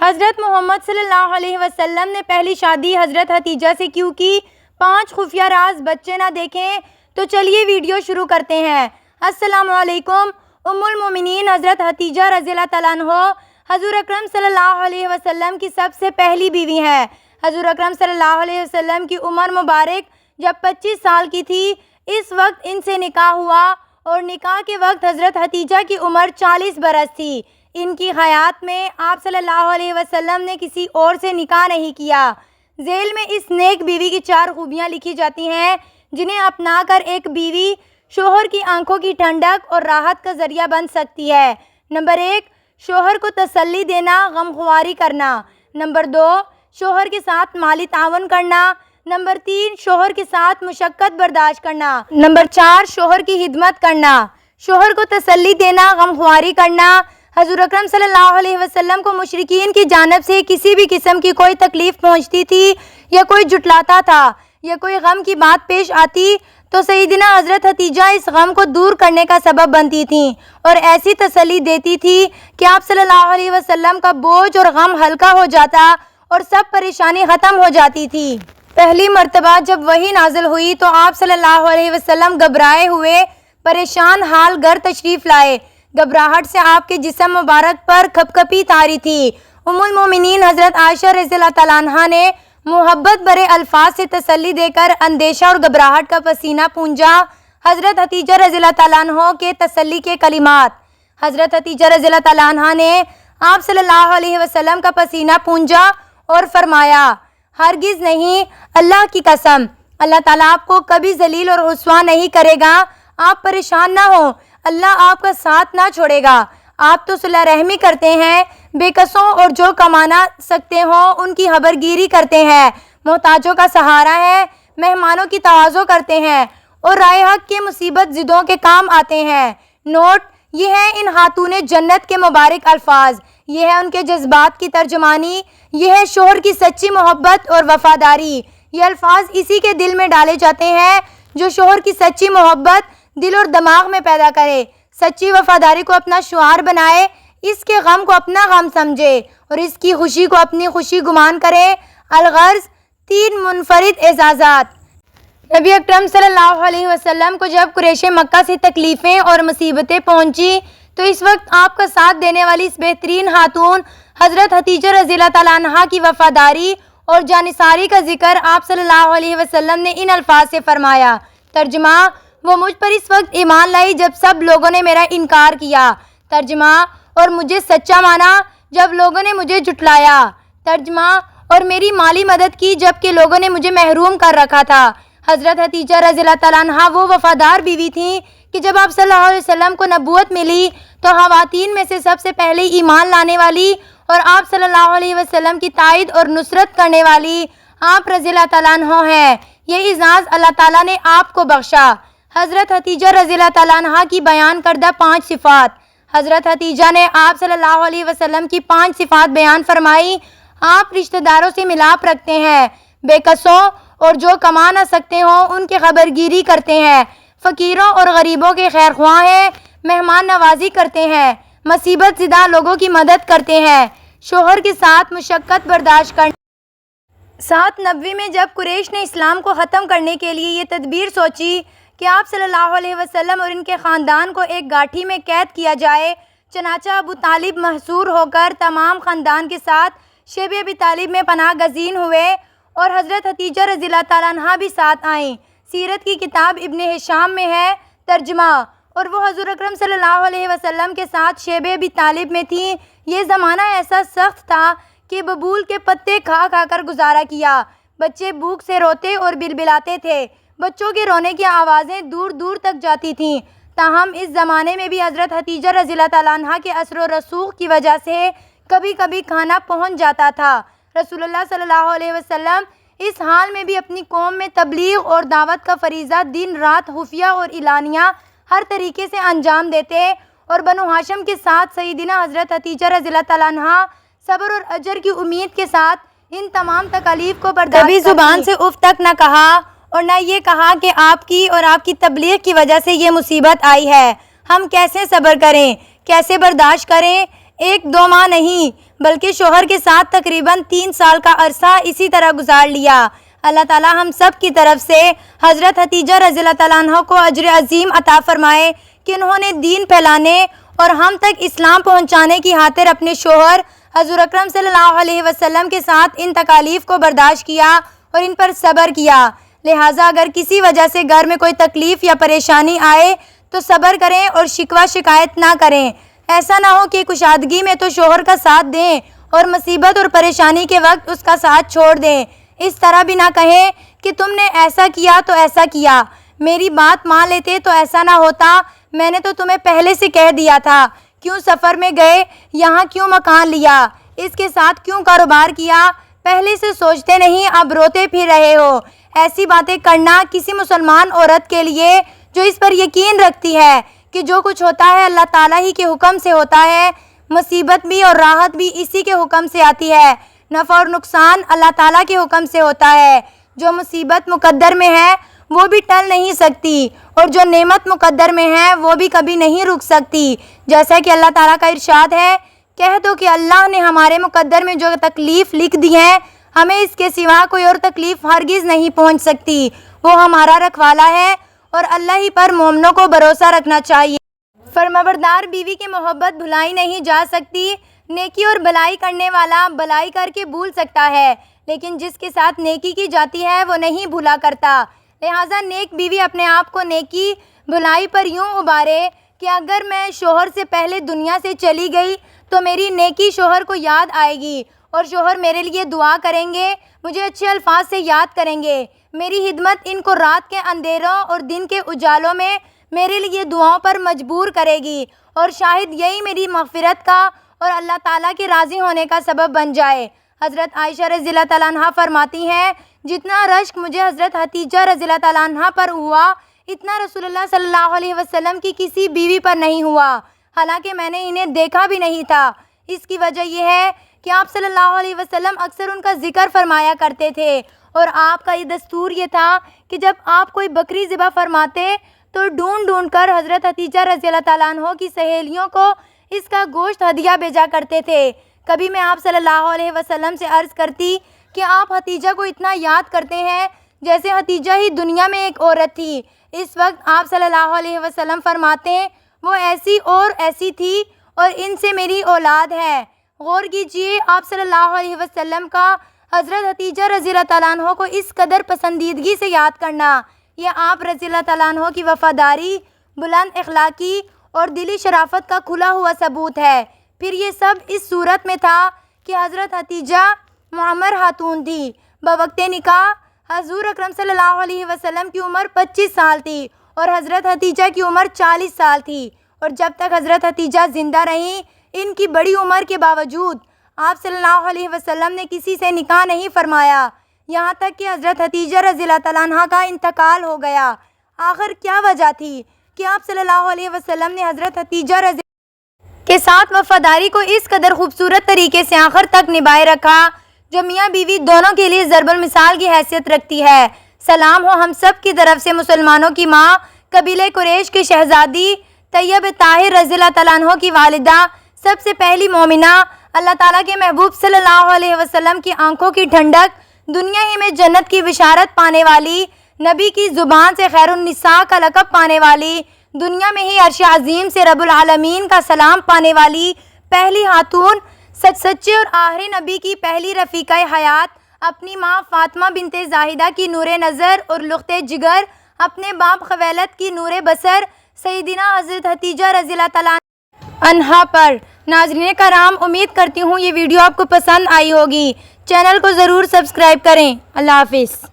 حضرت محمد صلی اللہ علیہ وسلم نے پہلی شادی حضرت حتیجہ سے کیوں کی؟ 5 خفیہ راز بچے نہ دیکھیں تو چلیے ویڈیو شروع کرتے ہیں۔ السلام علیکم۔ ام المومنین حضرت حتیجہ رضی اللہ تعالیٰ عنہ حضور اکرم صلی اللہ علیہ وسلم کی سب سے پہلی بیوی ہیں۔ حضور اکرم صلی اللہ علیہ وسلم کی عمر مبارک جب 25 سال کی تھی، اس وقت ان سے نکاح ہوا اور نکاح کے وقت حضرت حتیجہ کی عمر 40 برس تھی۔ ان کی حیات میں آپ صلی اللہ علیہ وسلم نے کسی اور سے نکاح نہیں کیا۔ ذیل میں اس نیک بیوی کی 4 خوبیاں لکھی جاتی ہیں جنہیں اپنا کر ایک بیوی شوہر کی آنکھوں کی ٹھنڈک اور راحت کا ذریعہ بن سکتی ہے۔ نمبر 1، شوہر کو تسلی دینا، غمخواری کرنا۔ نمبر 2، شوہر کے ساتھ مالی تعاون کرنا۔ نمبر 3، شوہر کے ساتھ مشقت برداشت کرنا۔ نمبر 4، شوہر کی خدمت کرنا۔ شوہر کو تسلی دینا، غمخواری کرنا۔ حضور اکرم صلی اللہ علیہ وسلم کو مشرکین کی جانب سے کسی بھی قسم کی کوئی تکلیف پہنچتی تھی یا کوئی جھٹلاتا تھا یا کوئی غم کی بات پیش آتی تو سیدنا حضرت حتیجہ اس غم کو دور کرنے کا سبب بنتی تھیں اور ایسی تسلی دیتی تھی کہ آپ صلی اللہ علیہ وسلم کا بوجھ اور غم ہلکا ہو جاتا اور سب پریشانی ختم ہو جاتی تھی۔ پہلی مرتبہ جب وحی نازل ہوئی تو آپ صلی اللہ علیہ وسلم گھبرائے ہوئے پریشان حال گھر تشریف لائے۔ گھبراہٹ سے آپ کے جسم مبارک پر کھپکھپی طاری تھی۔ ام المومنین حضرت عائشہ رضی اللہ تعالیٰ عنہا نے محبت بھرے الفاظ سے تسلی دے کر اندیشہ اور گھبراہٹ کا پسینہ پونجا۔ حضرت حتیجہ رضی اللہ تعالیٰ عنہ کے تسلی کے کلمات۔ حضرت حتیجہ رضی اللہ تعالیٰ عنہا نے آپ صلی اللہ علیہ وسلم کا پسینہ پونجا اور فرمایا، ہرگز نہیں، اللہ کی قسم، اللہ تعالیٰ آپ کو کبھی ذلیل اور رسوا نہیں کرے گا۔ آپ پریشان نہ ہوں، اللہ آپ کا ساتھ نہ چھوڑے گا۔ آپ تو صلح رحمی کرتے ہیں، بے کسوں اور جو کمانا سکتے ہوں ان کی خبر گیری کرتے ہیں، محتاجوں کا سہارا ہے، مہمانوں کی تواضع کرتے ہیں اور رائے حق کے مصیبت زدوں کے کام آتے ہیں۔ نوٹ: یہ ہے ان خاتون جنت کے مبارک الفاظ، یہ ہے ان کے جذبات کی ترجمانی، یہ ہے شوہر کی سچی محبت اور وفاداری۔ یہ الفاظ اسی کے دل میں ڈالے جاتے ہیں جو شوہر کی سچی محبت دل اور دماغ میں پیدا کرے، سچی وفاداری کو اپنا شعار بنائے، اس کے غم کو اپنا غم سمجھے اور اس کی خوشی کو اپنی خوشی گمان کرے۔ الغرض 3 منفرد اعزازات۔ نبی اکرم صلی اللہ علیہ وسلم کو جب قریش مکہ سے تکلیفیں اور مصیبتیں پہنچی تو اس وقت آپ کا ساتھ دینے والی اس بہترین خاتون حضرت حتیجہ رضی اللہ تعالیٰ عنہا کی وفاداری اور جانثاری کا ذکر آپ صلی اللہ علیہ وسلم نے ان الفاظ سے فرمایا۔ ترجمہ: وہ مجھ پر اس وقت ایمان لائی جب سب لوگوں نے میرا انکار کیا۔ ترجمہ: اور مجھے سچا مانا جب لوگوں نے مجھے جھٹلایا۔ ترجمہ: اور میری مالی مدد کی جب کہ لوگوں نے مجھے محروم کر رکھا تھا۔ حضرت حتیجہ رضی اللہ تعالیٰ عنہا وہ وفادار بیوی تھیں کہ جب آپ صلی اللہ علیہ وسلم کو نبوت ملی تو خواتین میں سے سب سے پہلے ایمان لانے والی اور آپ صلی اللہ علیہ وسلم کی تائید اور نصرت کرنے والی آپ رضی اللہ تعالیٰ عنہ ہیں۔ یہ اعزاز اللہ تعالیٰ نے آپ کو بخشا۔ حضرت حتیجہ رضی اللہ تعالیٰ عنہ کی بیان کردہ 5 صفات۔ حضرت حتیجہ نے آپ صلی اللہ علیہ وسلم کی 5 صفات بیان فرمائی۔ آپ رشتہ داروں سے ملاپ رکھتے ہیں، بے کسوں اور جو کما نہ سکتے ہوں ان کی خبر گیری کرتے ہیں، فقیروں اور غریبوں کے خیر خواہ ہیں، مہمان نوازی کرتے ہیں، مصیبت زدہ لوگوں کی مدد کرتے ہیں، شوہر کے ساتھ مشقت برداشت کرنا۔ 790 میں جب قریش نے اسلام کو ختم کرنے کے لیے یہ تدبیر سوچی کہ آپ صلی اللہ علیہ وسلم اور ان کے خاندان کو ایک گاٹھی میں قید کیا جائے، چنانچہ ابو طالب محصور ہو کر تمام خاندان کے ساتھ شیب ابی طالب میں پناہ گزین ہوئے اور حضرت حتیجہ رضی اللہ تعالیٰ عنہا بھی ساتھ آئیں۔ سیرت کی کتاب ابن ہشام میں ہے۔ ترجمہ: اور وہ حضور اکرم صلی اللہ علیہ وسلم کے ساتھ شیب ابی طالب میں تھیں۔ یہ زمانہ ایسا سخت تھا کہ ببول کے پتے کھا کھا کر گزارا کیا۔ بچے بھوک سے روتے اور بلبلاتے تھے۔ بچوں کے رونے کی آوازیں دور دور تک جاتی تھیں۔ تاہم اس زمانے میں بھی حضرت حتیجہ رضی اللہ تعالیٰ عنہا کے اثر و رسوخ کی وجہ سے کبھی کبھی کھانا پہنچ جاتا تھا۔ رسول اللہ صلی اللہ علیہ وسلم اس حال میں بھی اپنی قوم میں تبلیغ اور دعوت کا فریضہ دن رات خفیہ اور اعلانیہ ہر طریقے سے انجام دیتے اور بنو ہاشم کے ساتھ سیدنا حضرت حتیجہ رضی اللہ تعالیٰ عنہا صبر اور اجر کی امید کے ساتھ ان تمام تکالیف کو برداشت کبھی زبان سے اف تک نہ کہا اور نہ یہ کہا کہ آپ کی اور آپ کی تبلیغ کی وجہ سے یہ مصیبت آئی ہے، ہم کیسے صبر کریں، کیسے برداشت کریں۔ 1-2 ماہ نہیں بلکہ شوہر کے ساتھ تقریباً 3 سال کا عرصہ اسی طرح گزار لیا۔ اللہ تعالیٰ ہم سب کی طرف سے حضرت حتیجہ رضی اللہ تعالیٰ عنہ کو اجر عظیم عطا فرمائے کہ انہوں نے دین پھیلانے اور ہم تک اسلام پہنچانے کی خاطر اپنے شوہر حضور اکرم صلی اللہ علیہ وسلم کے ساتھ ان تکالیف کو برداشت کیا اور ان پر صبر کیا۔ لہٰذا اگر کسی وجہ سے گھر میں کوئی تکلیف یا پریشانی آئے تو صبر کریں اور شکوہ شکایت نہ کریں۔ ایسا نہ ہو کہ کشادگی میں تو شوہر کا ساتھ دیں اور مصیبت اور پریشانی کے وقت اس کا ساتھ چھوڑ دیں۔ اس طرح بھی نہ کہیں کہ تم نے ایسا کیا تو ایسا کیا، میری بات مان لیتے تو ایسا نہ ہوتا، میں نے تو تمہیں پہلے سے کہہ دیا تھا، کیوں سفر میں گئے، یہاں کیوں مکان لیا، اس کے ساتھ کیوں کاروبار کیا، پہلے سے سوچتے نہیں، اب روتے پھر رہے ہو۔ ایسی باتیں کرنا کسی مسلمان عورت کے لیے جو اس پر یقین رکھتی ہے کہ جو کچھ ہوتا ہے اللہ تعالیٰ ہی کے حکم سے ہوتا ہے، مصیبت بھی اور راحت بھی اسی کے حکم سے آتی ہے، نفع اور نقصان اللہ تعالیٰ کے حکم سے ہوتا ہے۔ جو مصیبت مقدر میں ہے وہ بھی ٹل نہیں سکتی اور جو نعمت مقدر میں ہے وہ بھی کبھی نہیں رک سکتی۔ جیسا کہ اللہ تعالیٰ کا ارشاد ہے، کہہ دو کہ اللہ نے ہمارے مقدر میں جو تکلیف لکھ دی ہے، ہمیں اس کے سوا کوئی اور تکلیف ہرگز نہیں پہنچ سکتی، وہ ہمارا رکھوالا ہے اور اللہ ہی پر مومنوں کو بھروسہ رکھنا چاہیے۔ فرمانبردار بیوی کی محبت بھلائی نہیں جا سکتی۔ نیکی اور بھلائی کرنے والا بھلائی کر کے بھول سکتا ہے، لیکن جس کے ساتھ نیکی کی جاتی ہے وہ نہیں بھولا کرتا۔ لہٰذا نیک بیوی اپنے آپ کو نیکی بھلائی پر یوں ابھارے کہ اگر میں شوہر سے پہلے دنیا سے چلی گئی تو میری نیکی شوہر کو یاد آئے گی اور شوہر میرے لیے دعا کریں گے، مجھے اچھے الفاظ سے یاد کریں گے، میری خدمت ان کو رات کے اندھیروں اور دن کے اجالوں میں میرے لیے دعاؤں پر مجبور کرے گی، اور شاید یہی میری مغفرت کا اور اللہ تعالیٰ کے راضی ہونے کا سبب بن جائے۔ حضرت عائشہ رضی اللہ تعالیٰ عنہ فرماتی ہیں، جتنا رشک مجھے حضرت حتیجہ رضی اللہ تعالیٰ عنہ پر ہوا اتنا رسول اللہ صلی اللہ علیہ وسلم کی کسی بیوی پر نہیں ہوا، حالانکہ میں نے انہیں دیکھا بھی نہیں تھا۔ اس کی وجہ یہ ہے کہ آپ صلی اللہ علیہ وسلم اکثر ان کا ذکر فرمایا کرتے تھے، اور آپ کا یہ دستور یہ تھا کہ جب آپ کوئی بکری ذبح فرماتے تو ڈھونڈ ڈھونڈ کر حضرت حتیجہ رضی اللہ تعالیٰ عنہ کی سہیلیوں کو اس کا گوشت ہدیہ بھیجا کرتے تھے۔ کبھی میں آپ صلی اللہ علیہ وسلم سے عرض کرتی کہ آپ حتیجہ کو اتنا یاد کرتے ہیں جیسے حتیجہ ہی دنیا میں ایک عورت تھی۔ اس وقت آپ صلی اللہ علیہ وسلم فرماتے ہیں، وہ ایسی اور ایسی تھی اور ان سے میری اولاد ہے۔ غور کیجئے، آپ صلی اللہ علیہ وسلم کا حضرت حتیجہ رضی اللہ تعالیٰ عنہ کو اس قدر پسندیدگی سے یاد کرنا، یہ آپ رضی اللہ تعالیٰ عنہ کی وفاداری، بلند اخلاقی اور دلی شرافت کا کھلا ہوا ثبوت ہے۔ پھر یہ سب اس صورت میں تھا کہ حضرت حتیجہ معمر خاتون تھی۔ بوقت نکاح حضور اکرم صلی اللہ علیہ وسلم کی عمر 25 سال تھی اور حضرت حتیجہ کی عمر 40 سال تھی، اور جب تک حضرت حتیجہ زندہ رہیں ان کی بڑی عمر کے باوجود آپ صلی اللہ علیہ وسلم نے کسی سے نکاح نہیں فرمایا، یہاں تک کہ حضرت حتیجہ رضی اللہ تعالیٰ عنہ کا انتقال ہو گیا۔ آخر کیا وجہ تھی کہ آپ صلی اللہ علیہ وسلم نے حضرت حتیجہ رضی کے ساتھ وفاداری کو اس قدر خوبصورت طریقے سے آخر تک نبھائے رکھا، جو میاں بیوی دونوں کے لیے ضرب المثال کی حیثیت رکھتی ہے۔ سلام ہو ہم سب کی طرف سے مسلمانوں کی ماں، قبیلہ قریش کی شہزادی طیب طاہر رضی اللہ تعالیٰ عنہ کی والدہ، سب سے پہلی مومنہ، اللہ تعالیٰ کے محبوب صلی اللہ علیہ وسلم کی آنکھوں کی ٹھنڈک، دنیا ہی میں جنت کی بشارت پانے والی، نبی کی زبان سے خیر النساء کا لقب پانے والی، دنیا میں ہی عرش عظیم سے رب العالمین کا سلام پانے والی پہلی خاتون، سچے اور آخری نبی کی پہلی رفیقہ حیات، اپنی ماں فاطمہ بنت زاہدہ کی نور نظر اور لخت جگر، اپنے باپ خویلد کی نور بصر، سیدنا حضرت حتیجہ رضی اللہ تعالیٰ عنہا پر۔ ناظرین کرام، امید کرتی ہوں یہ ویڈیو آپ کو پسند آئی ہوگی، چینل کو ضرور سبسکرائب کریں۔ اللہ حافظ۔